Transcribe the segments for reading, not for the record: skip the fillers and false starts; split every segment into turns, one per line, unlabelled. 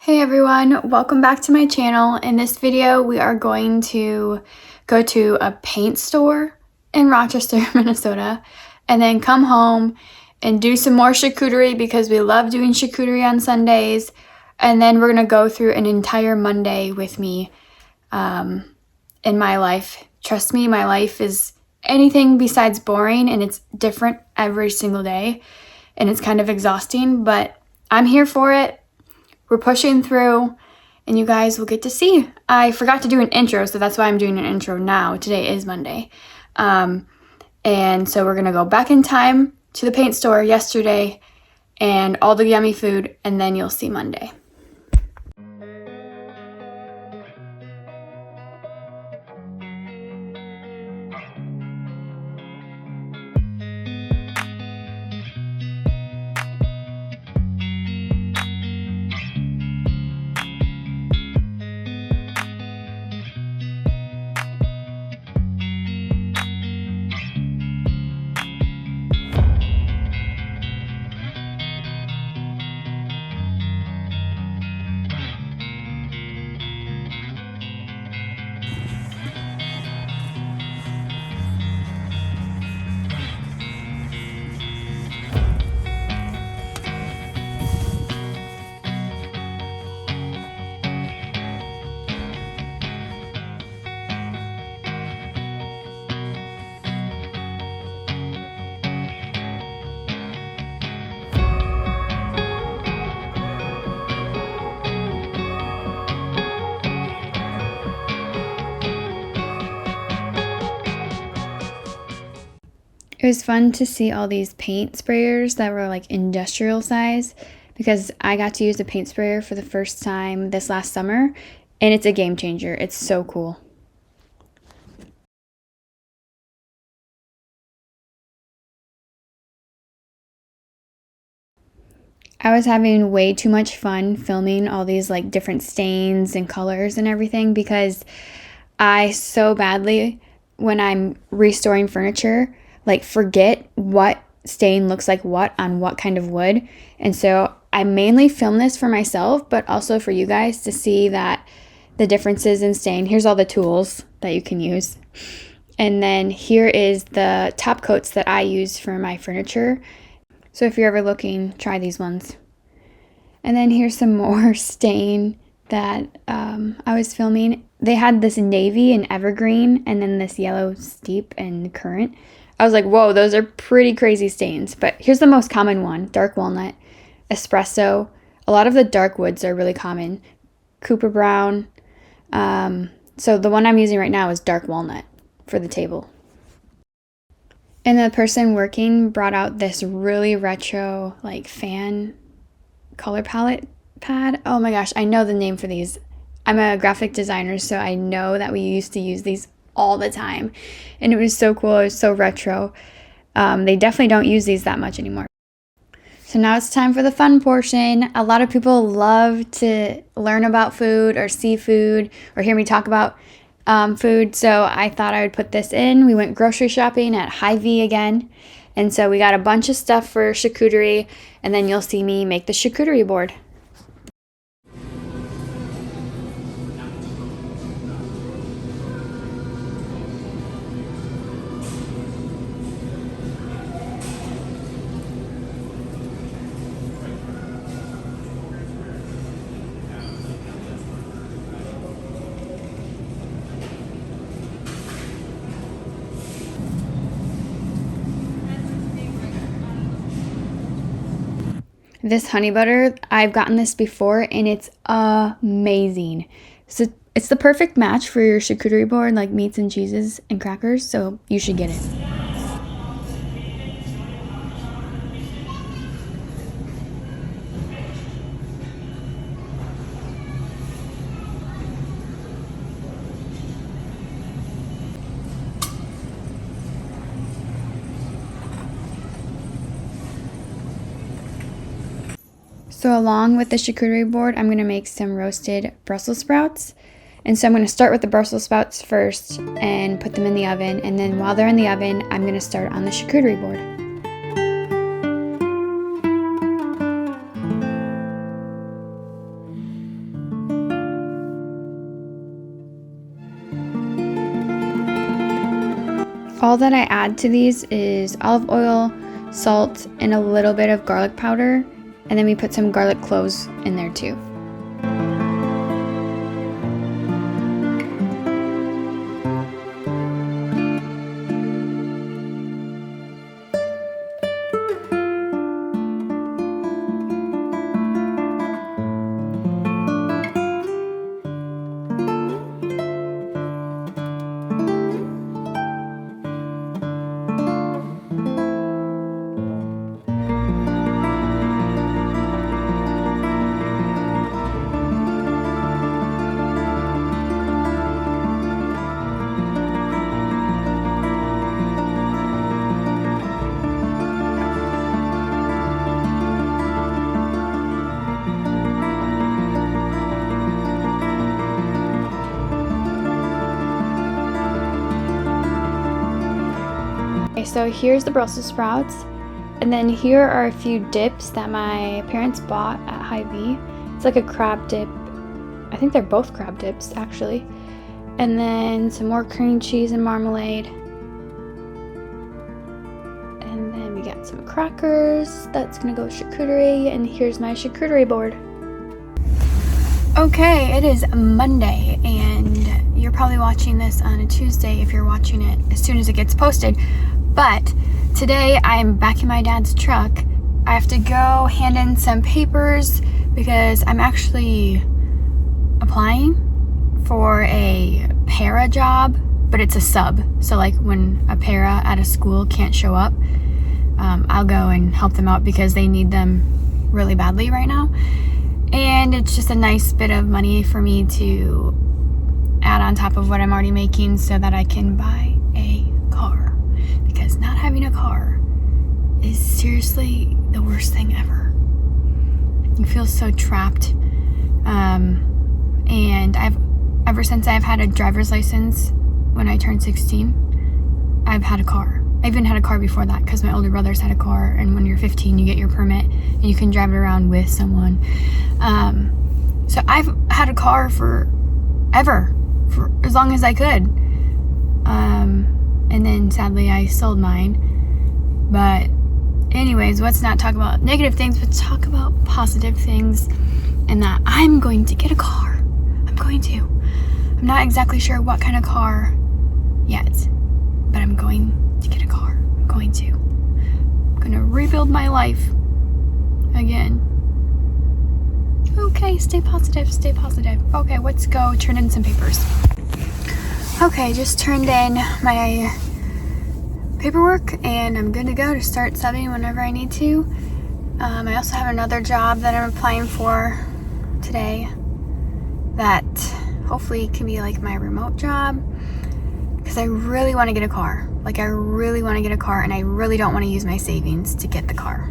Hey everyone, welcome back to my channel. In this video, we are going to go to a paint store in Rochester, Minnesota, and then come home and do some more charcuterie because we love doing charcuterie on Sundays. And then we're gonna go through an entire Monday with me in my life. Trust me, my life is anything besides boring, and it's different every single day, and it's kind of exhausting, but I'm here for it. We're pushing through, and you guys will get to see. I forgot to do an intro, so that's why I'm doing an intro now. Today is Monday. And so we're gonna go back in time to the paint store yesterday and all the yummy food, and then you'll see Monday. It was fun to see all these paint sprayers that were like industrial size because I got to use a paint sprayer for the first time this last summer, and it's a game changer. It's so cool. I was having way too much fun filming all these like different stains and colors and everything because I so badly, when I'm restoring furniture, like forget what stain looks like what on what kind of wood. And so I mainly film this for myself, but also for you guys to see that the differences in stain. Here's all the tools that you can use. And then here is the top coats that I use for my furniture. So if you're ever looking, try these ones. And then here's some more stain that I was filming. They had this navy and evergreen, and then this yellow steep and currant. I was like, whoa, those are pretty crazy stains. But here's the most common one: dark walnut, espresso. A lot of the dark woods are really common. Cooper brown. So the one I'm using right now is dark walnut for the table. And the person working brought out this really retro like fan color palette pad. Oh my gosh, I know the name for these. I'm a graphic designer, so I know that we used to use these all the time, and it was so cool. It was so retro. They definitely don't use these that much anymore. So now it's time for the fun portion. A lot of people love to learn about food or see food or hear me talk about food, so I thought I would put this in. We went grocery shopping at Hy-Vee again, and so we got a bunch of stuff for charcuterie, and then you'll see me make the charcuterie board. This honey butter, I've gotten this before, and it's amazing. So it's the perfect match for your charcuterie board, like meats and cheeses and crackers, so you should get it. So along with the charcuterie board, I'm going to make some roasted Brussels sprouts. And so I'm going to start with the Brussels sprouts first and put them in the oven. And then while they're in the oven, I'm going to start on the charcuterie board. All that I add to these is olive oil, salt, and a little bit of garlic powder, and then we put some garlic cloves in there too. Okay, so here's the Brussels sprouts, and then here are a few dips that my parents bought at Hy-Vee. It's like a crab dip. I think they're both crab dips, actually. And then some more cream cheese and marmalade. And then we got some crackers. That's gonna go with charcuterie, and here's my charcuterie board. Okay, it is Monday, and you're probably watching this on a Tuesday if you're watching it as soon as it gets posted. But today I'm back in my dad's truck. I have to go hand in some papers because I'm actually applying for a para job, but it's a sub. So like when a para at a school can't show up, I'll go and help them out because they need them really badly right now. And it's just a nice bit of money for me to add on top of what I'm already making so that I can buy a car. Because not having a car is seriously the worst thing ever. You feel so trapped. And ever since I've had a driver's license when I turned 16, I've had a car. I even had a car before that because my older brothers had a car, and when you're 15 you get your permit and you can drive it around with someone. So I've had a car for as long as I could. And then sadly I sold mine. But anyways, let's not talk about negative things, but talk about positive things, and that I'm going to get a car. I'm not exactly sure what kind of car yet, but I'm going to get a car. I'm going to rebuild my life again. Okay, stay positive. Okay, let's go turn in some papers. Okay, just turned in my paperwork and I'm good to go to start subbing whenever I need to. I also have another job that I'm applying for today that hopefully can be like my remote job, because I really want to get a car. Like I really want to get a car, and I really don't want to use my savings to get the car.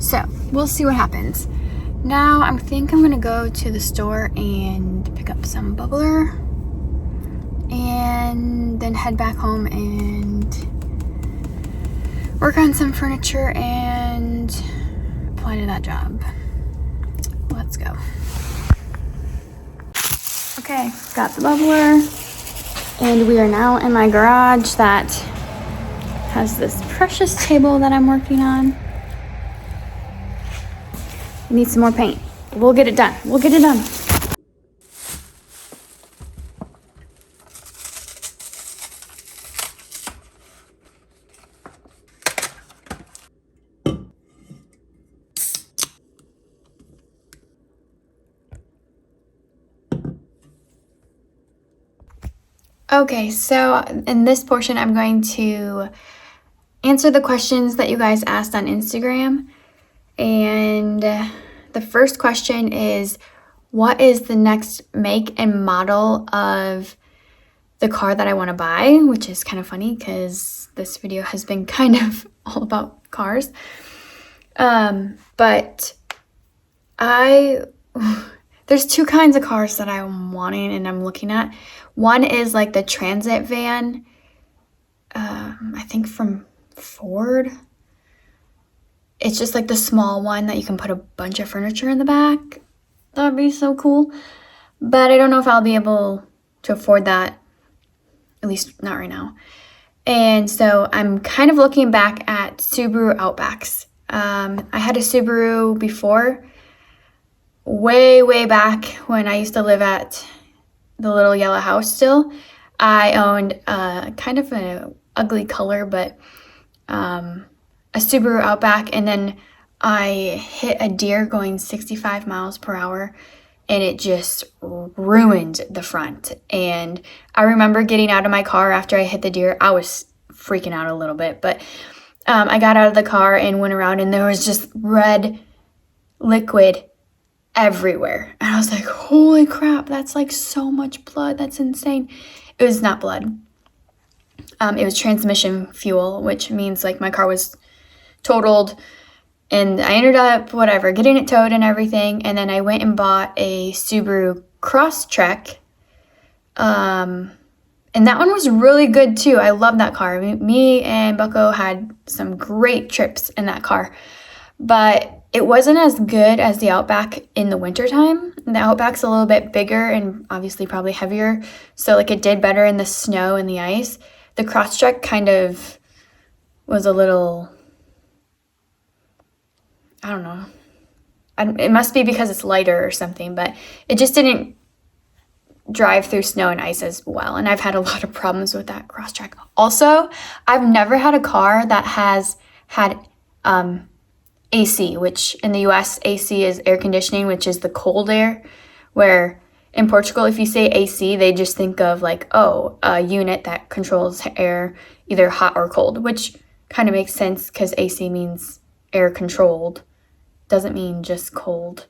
So we'll see what happens. Now I think I'm gonna go to the store and pick up some bubbler and then head back home and work on some furniture and apply to that job. Let's go. Okay, got the bubbler, and we are now in my garage that has this precious table that I'm working on. We need some more paint. We'll get it done. Okay, so in this portion, I'm going to answer the questions that you guys asked on Instagram. And the first question is, what is the next make and model of the car that I want to buy? Which is kind of funny because this video has been kind of all about cars. But there's two kinds of cars that I'm wanting and I'm looking at. One is like the transit van, I think from Ford. It's just like the small one that you can put a bunch of furniture in the back. That would be so cool. But I don't know if I'll be able to afford that, at least not right now. And so I'm kind of looking back at Subaru Outbacks. I had a Subaru before, way back when I used to live at the little yellow house still. I owned kind of an ugly color, but a Subaru Outback, and then I hit a deer going 65 miles per hour, and it just ruined the front. And I remember getting out of my car after I hit the deer. I was freaking out a little bit, but I got out of the car and went around, and there was just red liquid everywhere. And I was like, holy crap, that's like so much blood. That's insane. It was not blood. It was transmission fuel, which means like my car was totaled, and I ended up, getting it towed and everything. And then I went and bought a Subaru Crosstrek. And that one was really good too. I love that car. Me and Bucko had some great trips in that car. But it wasn't as good as the Outback in the wintertime. The Outback's a little bit bigger and obviously probably heavier. So like it did better in the snow and the ice. The Crosstrek kind of was a little, I don't know. It must be because it's lighter or something, but it just didn't drive through snow and ice as well. And I've had a lot of problems with that Crosstrek. Also, I've never had a car that has had AC, which in the US, AC is air conditioning, which is the cold air, where in Portugal, if you say AC, they just think of like, a unit that controls air, either hot or cold, which kind of makes sense because AC means air controlled, doesn't mean just cold.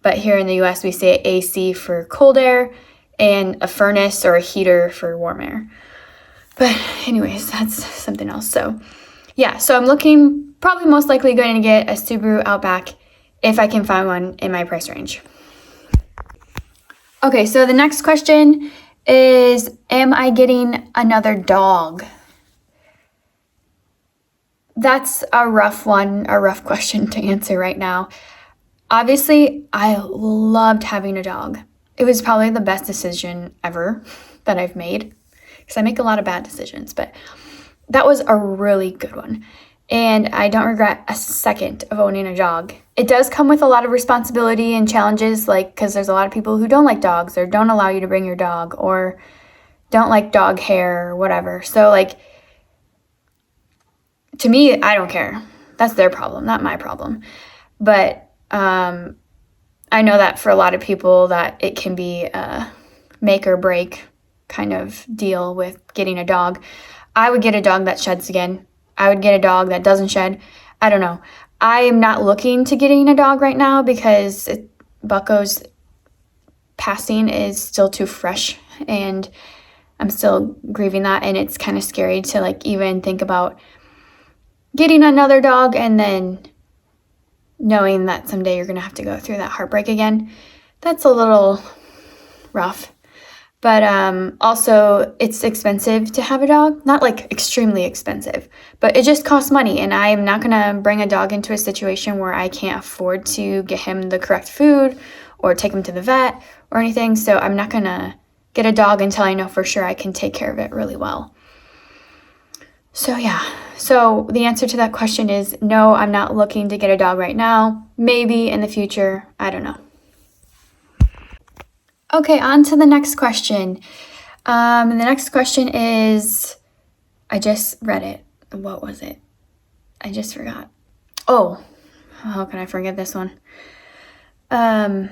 But here in the US, we say AC for cold air and a furnace or a heater for warm air. But anyways, that's something else. So yeah, so I'm looking, probably most likely going to get a Subaru Outback if I can find one in my price range. Okay, so the next question is, am I getting another dog? That's a rough question to answer right now. Obviously, I loved having a dog. It was probably the best decision ever that I've made, because I make a lot of bad decisions, but that was a really good one. And I don't regret a second of owning a dog. It does come with a lot of responsibility and challenges, like, because there's a lot of people who don't like dogs or don't allow you to bring your dog or don't like dog hair or whatever. So, like, to me, I don't care. That's their problem, not my problem. But I know that for a lot of people that it can be a make or break kind of deal with getting a dog. I would get a dog that sheds again. I would get a dog that doesn't shed. I don't know. I am not looking to getting a dog right now because Bucko's passing is still too fresh, and I'm still grieving that, and it's kind of scary to like even think about getting another dog and then knowing that someday you're going to have to go through that heartbreak again. That's a little rough. But also, it's expensive to have a dog. Not like extremely expensive, but it just costs money. And I'm not going to bring a dog into a situation where I can't afford to get him the correct food or take him to the vet or anything. So I'm not going to get a dog until I know for sure I can take care of it really well. So yeah. So the answer to that question is no, I'm not looking to get a dog right now. Maybe in the future. I don't know. Okay, on to the next question. The next question is, I just read it. What was it? I just forgot. Oh, how can I forget this one? I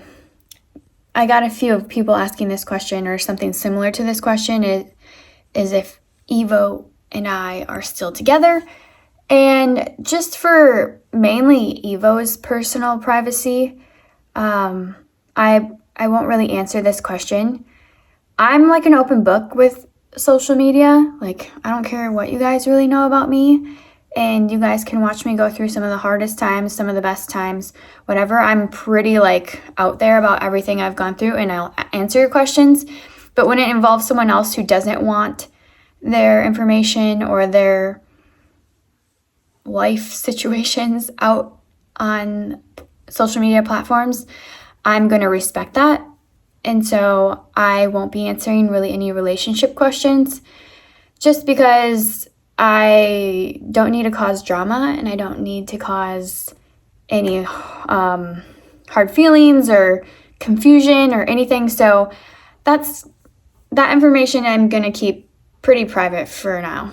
got a few of people asking this question or something similar to this question is if Evo and I are still together. And just for mainly Evo's personal privacy, I won't really answer this question. I'm like an open book with social media. Like, I don't care what you guys really know about me. And you guys can watch me go through some of the hardest times, some of the best times, whatever. I'm pretty like out there about everything I've gone through, and I'll answer your questions. But when it involves someone else who doesn't want their information or their life situations out on social media platforms, I'm going to respect that. And so I won't be answering really any relationship questions. just because I don't need to cause drama and I don't need to cause any hard feelings or confusion or anything. So that information I'm going to keep pretty private for now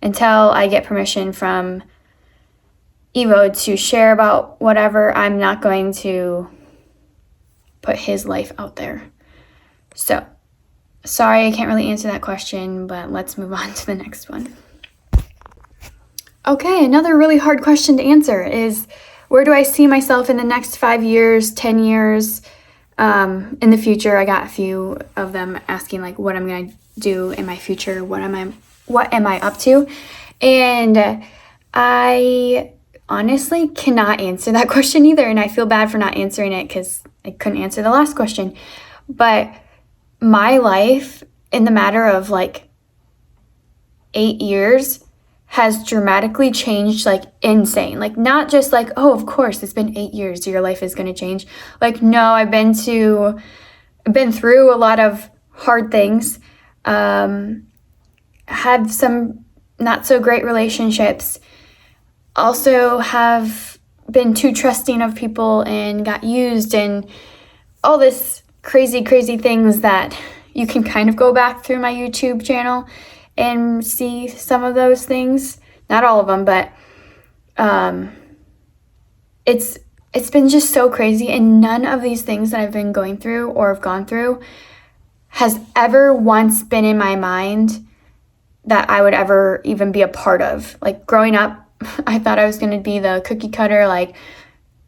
until I get permission from Evo to share about whatever. I'm not going to put his life out there. So, sorry I can't really answer that question, but let's move on to the next one. Okay, another really hard question to answer is, where do I see myself in the next 5 years, 10 years, in the future? I got a few of them asking like what I'm going to do in my future, what am I up to? And I honestly cannot answer that question either, and I feel bad for not answering it because I couldn't answer the last question. But my life in the matter of like 8 years has dramatically changed, like insane. Like not just like, oh, of course, it's been 8 years, your life is going to change. Like, no, I've been through a lot of hard things, had some not so great relationships, also have been too trusting of people and got used, and all this crazy things that you can kind of go back through my YouTube channel and see some of those things. Not all of them, but it's been just so crazy, and none of these things that I've been going through or have gone through has ever once been in my mind that I would ever even be a part of. Like growing up, I thought I was going to be the cookie cutter, like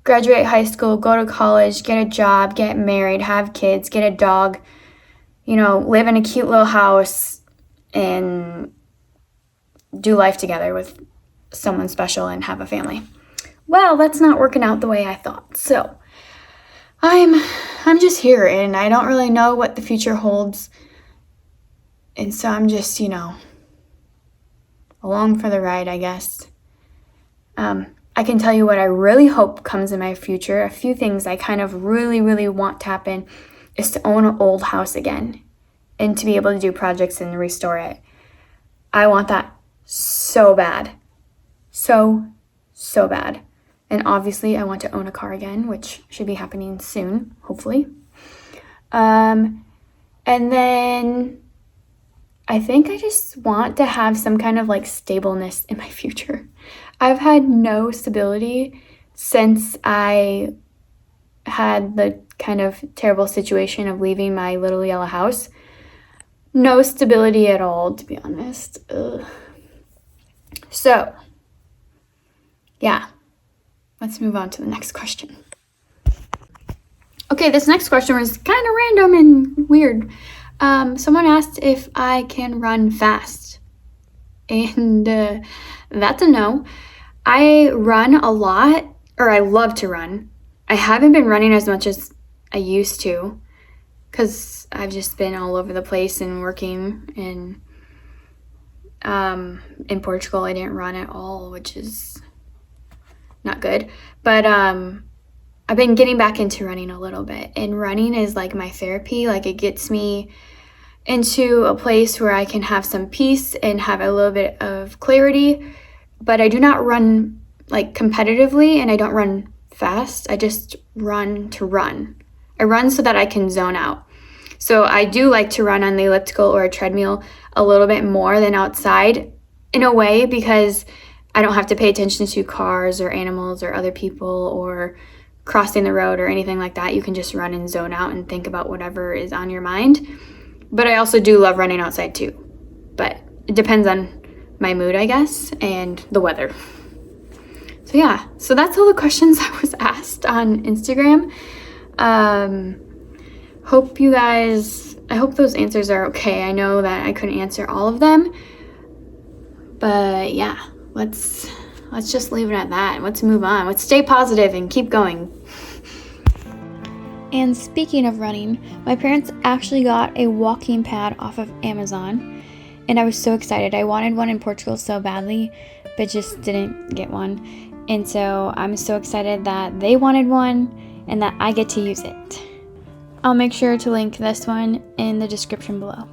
graduate high school, go to college, get a job, get married, have kids, get a dog, live in a cute little house, and do life together with someone special and have a family. Well, that's not working out the way I thought. So I'm just here, and I don't really know what the future holds. And so I'm just, along for the ride, I guess. I can tell you what I really hope comes in my future. A few things I kind of really want to happen is to own an old house again and to be able to do projects and restore it. I want that so bad. So bad. And obviously I want to own a car again, which should be happening soon, hopefully. And then I think I just want to have some kind of like stableness in my future. I've had no stability since I had the kind of terrible situation of leaving my little yellow house. No stability at all, to be honest. Ugh. So, yeah, let's move on to the next question. Okay, this next question was kind of random and weird. Someone asked if I can run fast, and that's a no. I run a lot, or I love to run. I haven't been running as much as I used to because I've just been all over the place and working, and in Portugal I didn't run at all, which is not good. But I've been getting back into running a little bit, and running is like my therapy. Like it gets me into a place where I can have some peace and have a little bit of clarity. But I do not run like competitively, and I don't run fast. I just run to run. I run so that I can zone out. So I do like to run on the elliptical or a treadmill a little bit more than outside in a way, because I don't have to pay attention to cars or animals or other people or crossing the road or anything like that. You can just run and zone out and think about whatever is on your mind. But I also do love running outside too. But it depends on my mood, I guess, and the weather. So yeah, so that's all the questions I was asked on Instagram. I hope those answers are okay. I know that I couldn't answer all of them, but yeah, let's just leave it at that. Let's move on. Let's stay positive and keep going. And speaking of running, my parents actually got a walking pad off of Amazon, and I was so excited. I wanted one in Portugal so badly, but just didn't get one. And so I'm so excited that they wanted one and that I get to use it. I'll make sure to link this one in the description below.